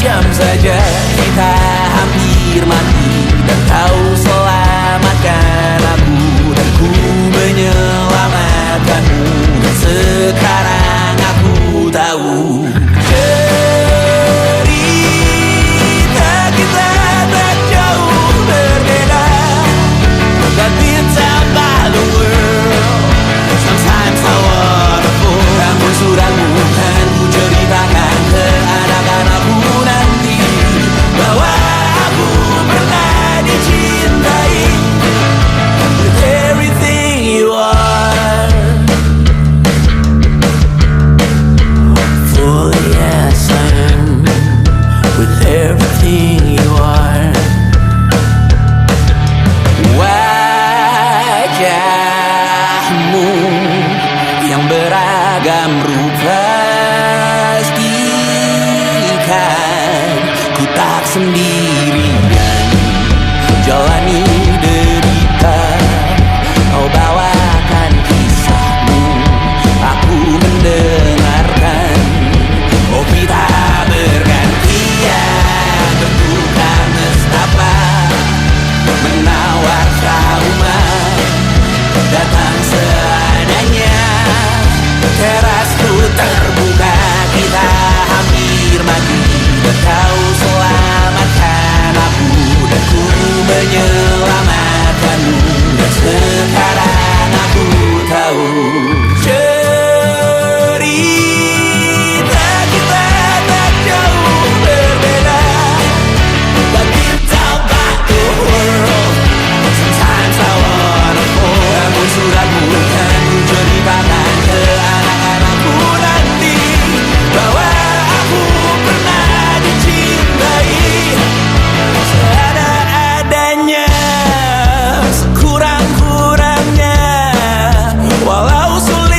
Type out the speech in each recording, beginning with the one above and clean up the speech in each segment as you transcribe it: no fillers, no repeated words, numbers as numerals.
jam saja kita hampir mati, dan kau selamatkan aku, dan ku menyelamatkanmu. Dan sekarang aku tahu cerita kita tak jauh berbeda. That means about the world. Sometimes I wanna fall. Namun suratmu kan ku ceritakan ke anak-anakku nanti, bahwa aku pernah dicintai with everything you are. For yes I am with everything you are. Wajahmu yang beragam rupa pastikan ku tak sendirian jalani derita. Kau bawakan kisahmu, aku mendengarkan. Oh kita bergantian bertukar nestapa, menawar trauma datang seadanya. Terasku terbuka, kita hampir mati, dan kau selamatkan aku, dan ku menyelamatkanmu. Dan sekarang aku tahu cerita kita tak jauh berbeda. But it's about the world. Sometimes I wanna fall. Namun suratmu kan ku ceritakan ke anak-anakku nanti, bahwa aku pernah dicintai seada-adanya, sekurang-kurangnya. Walau sulit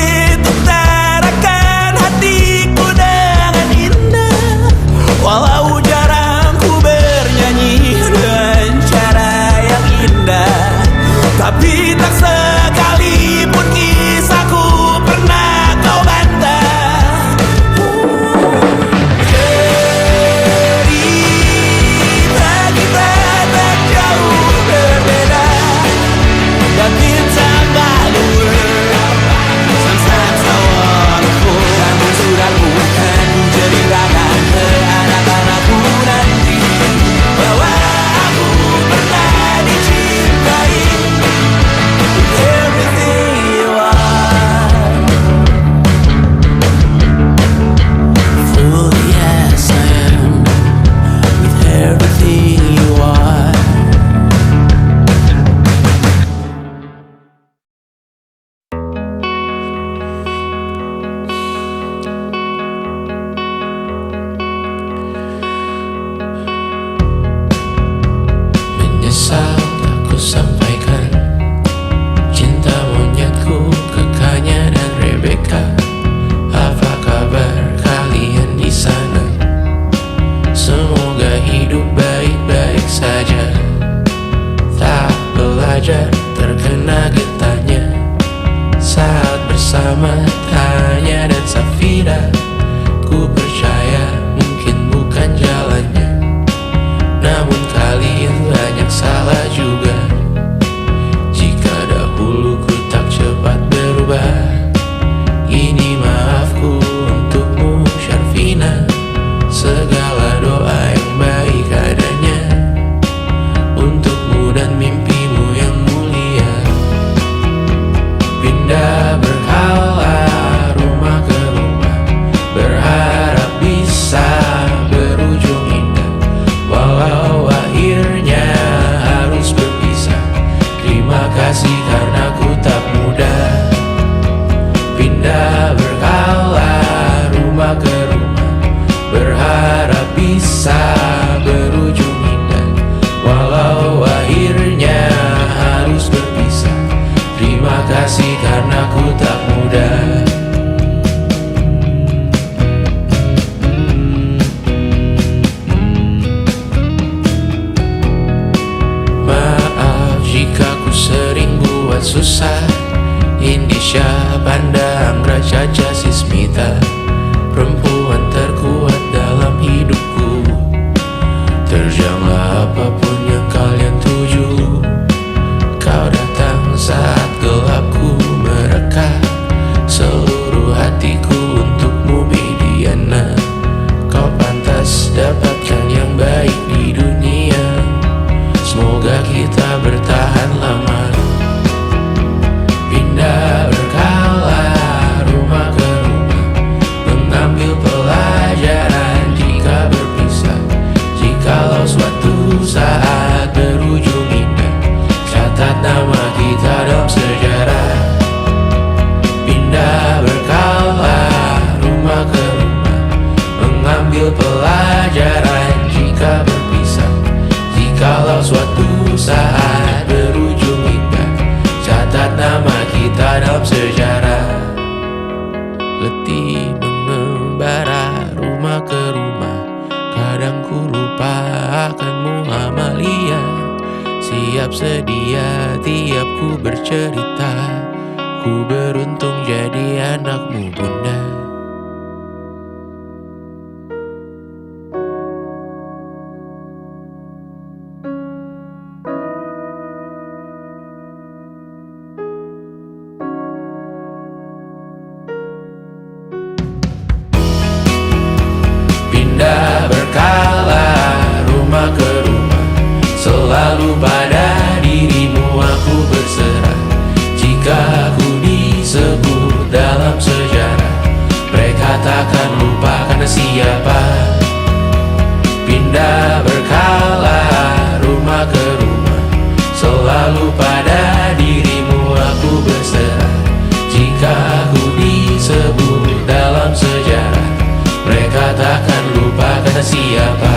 sedia tiap ku bercerita. Ku beruntung jadi anakmu bunda. Pindah berkala rumah ke rumah, selalu pada dirimu aku berserah. Jika ku disebut dalam sejarah, mereka takkan lupa karena siapa. Pindah berkala rumah ke rumah, selalu pada dirimu aku berserah. Jika ku disebut dalam sejarah, mereka takkan lupa karena siapa.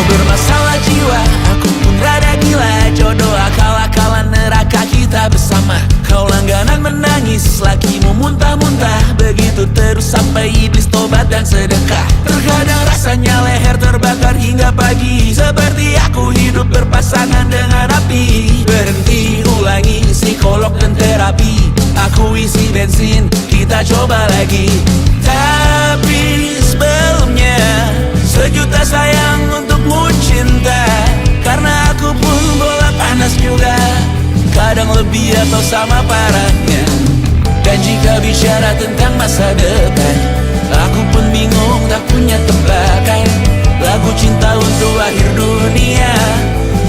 Bermasalah jiwa, aku pun rada gila. Jodoh akal-akalan neraka kita bersama. Kau langganan menangis, lakimu muntah-muntah. Begitu terus sampai iblis tobat dan sedekah. Terkadang rasanya leher terbakar hingga pagi, seperti aku hidup berpasangan dengan api. Berhenti, ulangi psikolog dan terapi. Aku isi bensin, kita coba lagi. Tapi sebelumnya, sejuta sayang untukmu cinta. Karena aku pun bola panas juga, kadang lebih atau sama parahnya. Dan jika bicara tentang masa depan, aku pun bingung tak punya tebakan. Lagu cinta untuk akhir dunia,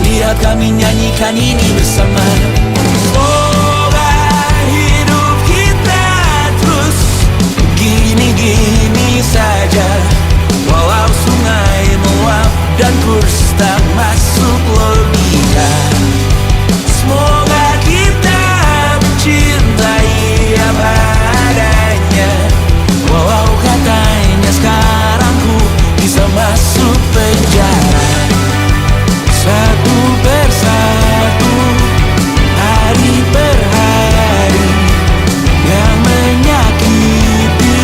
lihat kami nyanyikan ini bersama. Semoga hidup kita terus gini-gini saja, walau sungai meluap dan kurs tak masuk logika. Semoga kita mencintai apa adanya, walau katanya sekarang ku bisa masuk penjara. Satu persatu, hari per hari, yang menyakiti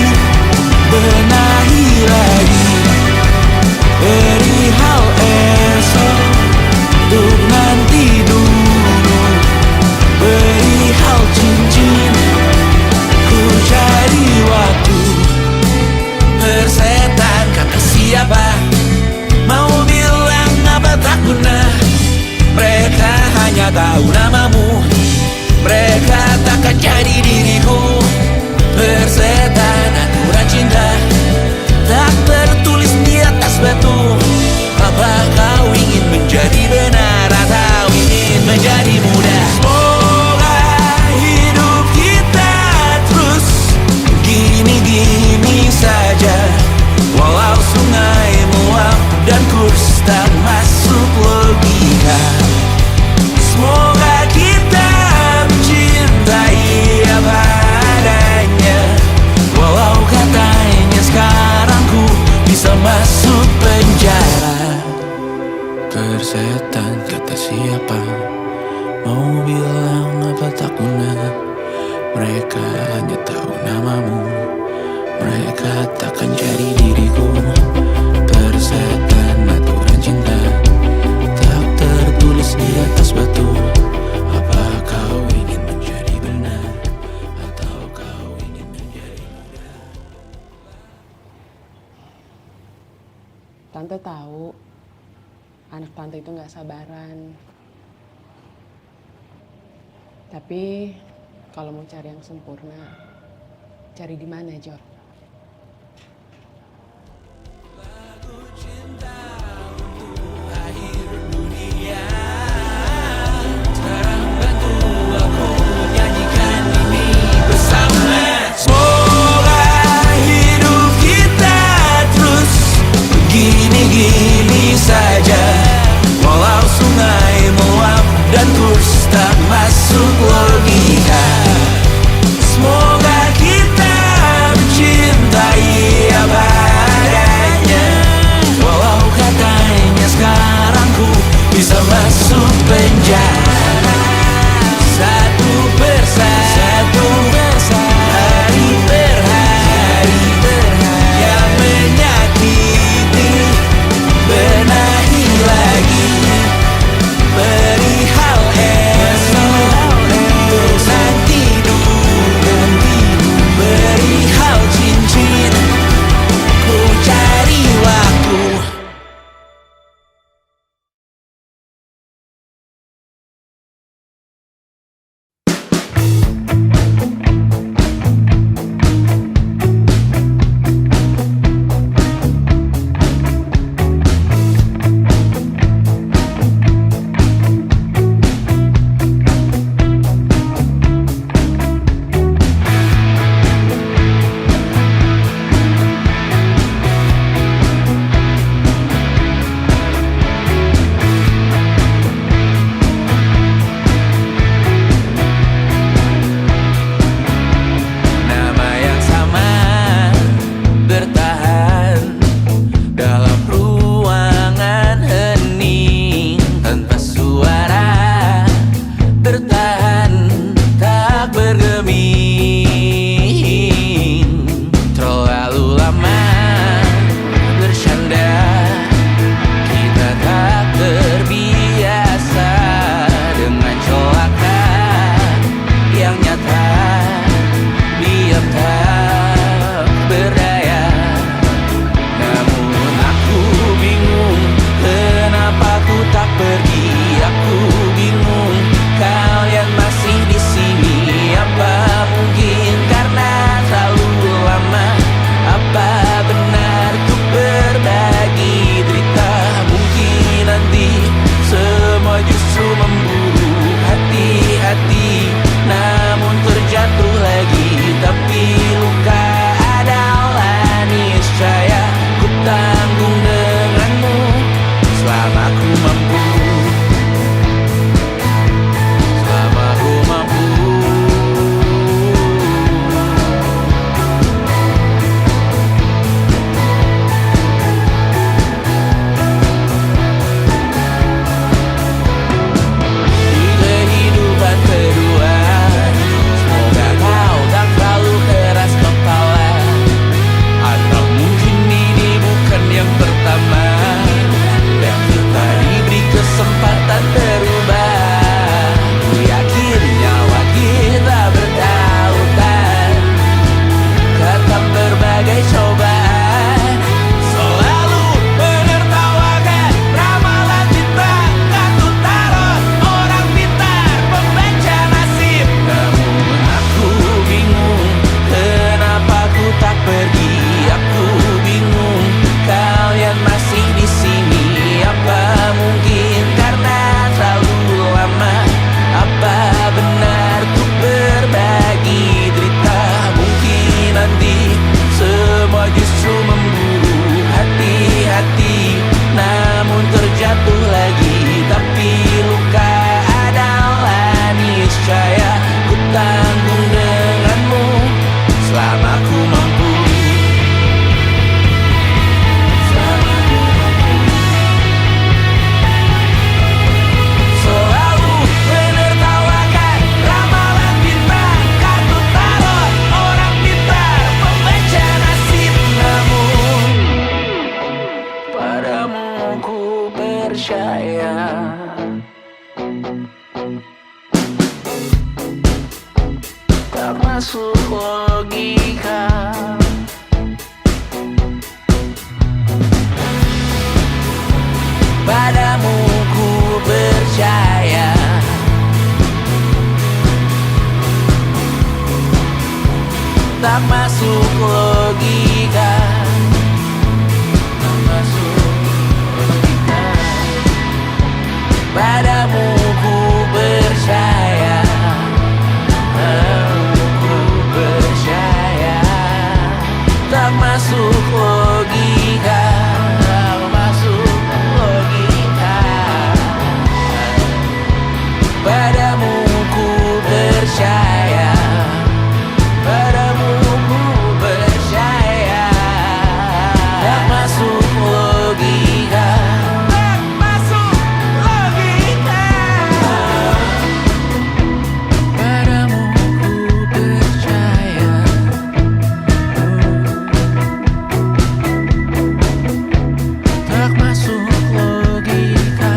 benahi lagi. Perihal esok, untuk nanti dulu. Perihal cincin, ku cari waktu. Persetan kata siapa, mau bilang apa tak guna. Mereka hanya tahu namamu, mereka takkan jadi diriku. Persetan aturan cinta, tak tertulis di atas batu. Apa kau ingin menjadi benar atau ingin menjadi muda? Semoga hidup kita terus gini-gini saja, walau sungai meluap dan kurs tak masuk logika. Semoga kita mencintai apa adanya, walau katanya sekarang ku bisa masuk penjara. Persetan kata siapa, mau bilang apa tak guna. Mereka hanya tahu namamu, mereka takkan jadi diriku. Persetan aturan cinta, tak tertulis di atas batu. Apa kau Tante tahu anak tante itu nggak sabaran. Tapi kalau mau cari yang sempurna, cari di mana, Jor? Akhir dunia, sekarang bantu aku nyanyikan ini bersama. Semoga hidup kita terus begini-gini saja, walau sungai meluap dan kurs tak masuk logika. Semoga kita mencintai apa adanya, walau katanya sekarang ku bisa masuk penjara. Satu persatu, hari per hari yang menyakiti tak masuk logika, tak masuk logika. Padamu ku percaya, padamu ku percaya. Tak masuk logika, tak masuk logika. Padamu ku percaya, padamu ku percaya. Tak masuk logika, tak masuk logika. Padamu ku percaya, tak masuk logika.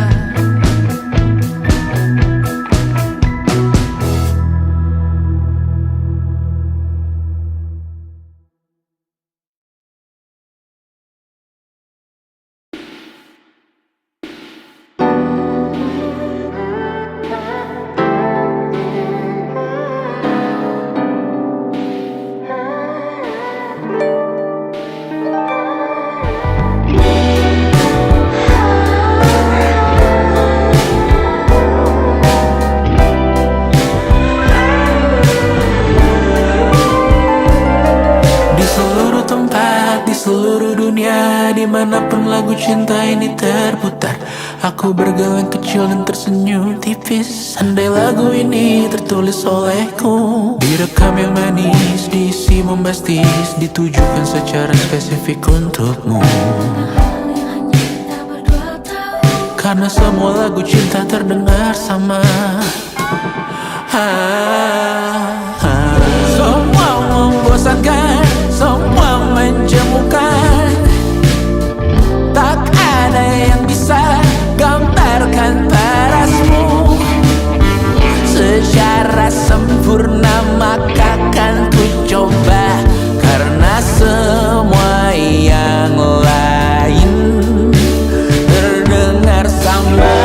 Di seluruh tempat, di seluruh dunia, dimanapun lagu cinta ini terputar, aku bergeleng kecil dan tersenyum tipis. Andai lagu ini tertulis olehku, direkam yang manis, diisi bombastis, ditujukan secara spesifik untukmu. Karena semua lagu cinta terdengar sama. Semua membosankan, semua menjemukan. Tak ada yang bisa gambarkan parasmu secara sempurna, maka kan ku coba. Karena semua yang lain terdengar sama.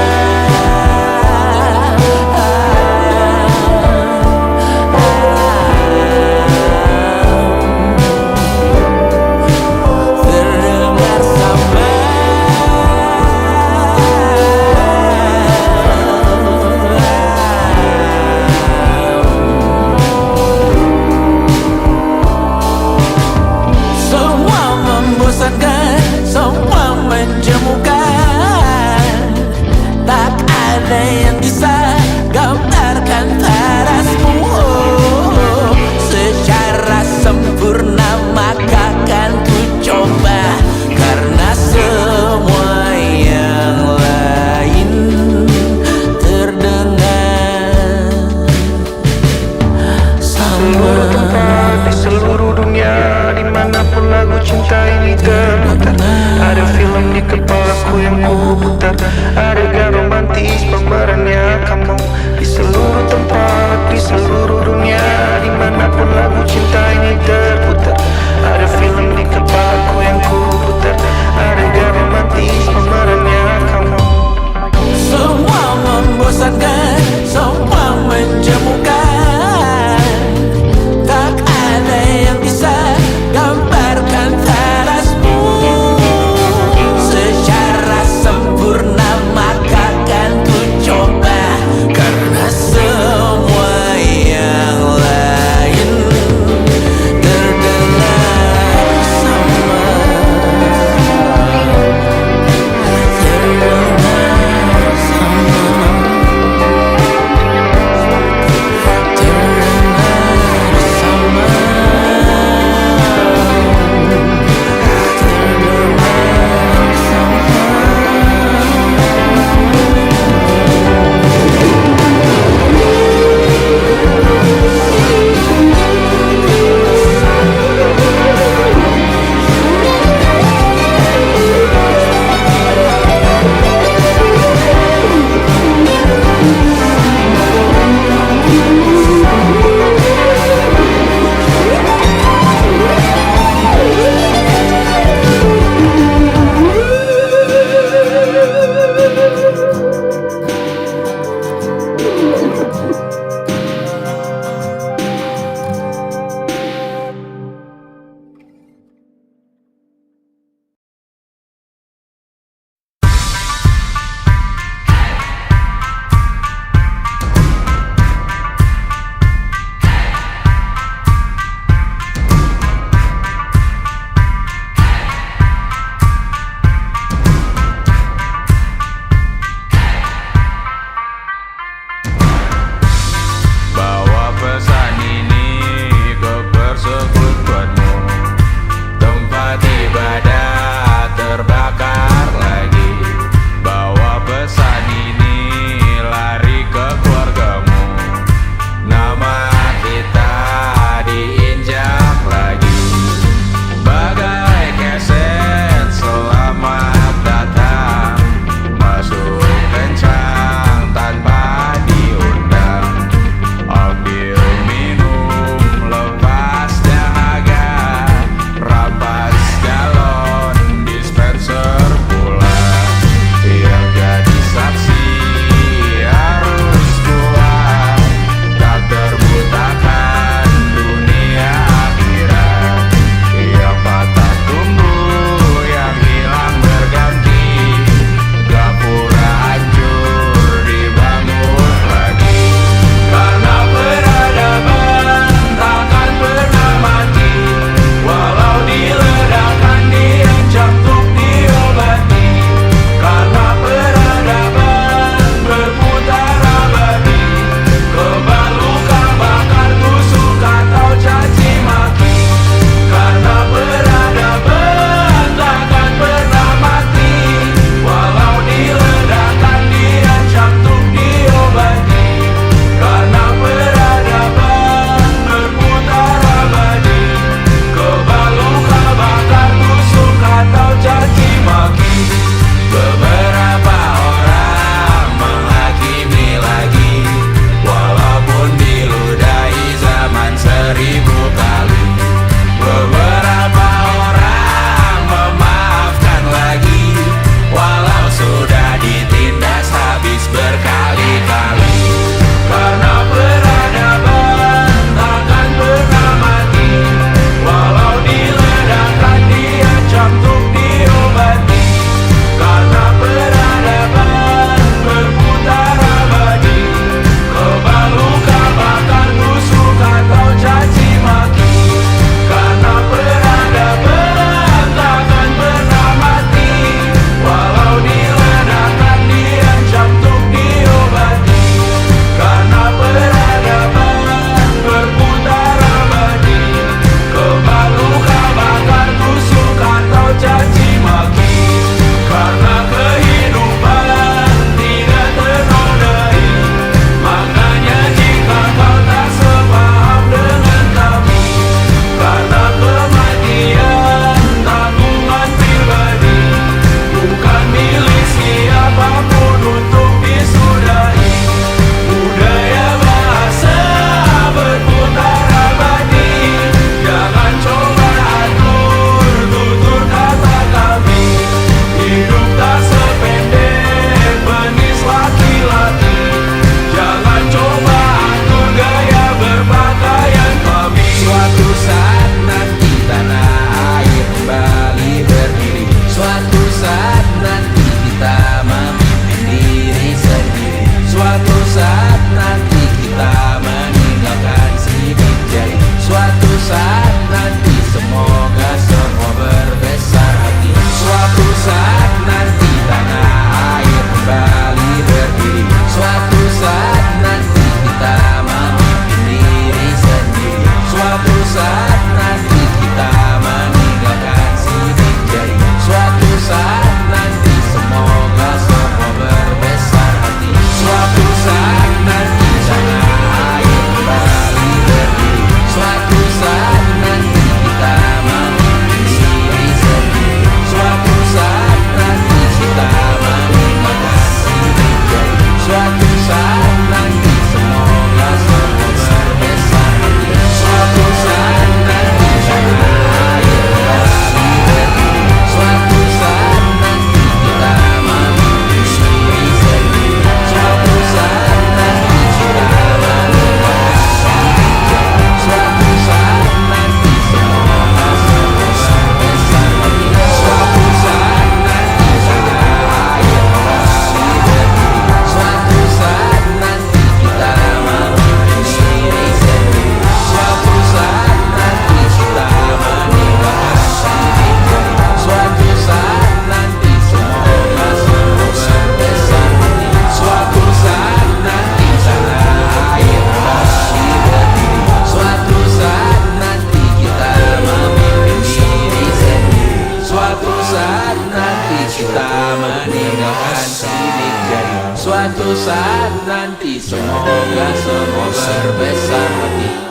kita meninggalkan sidik jari. Suatu saat nanti semoga semua berbesar hati.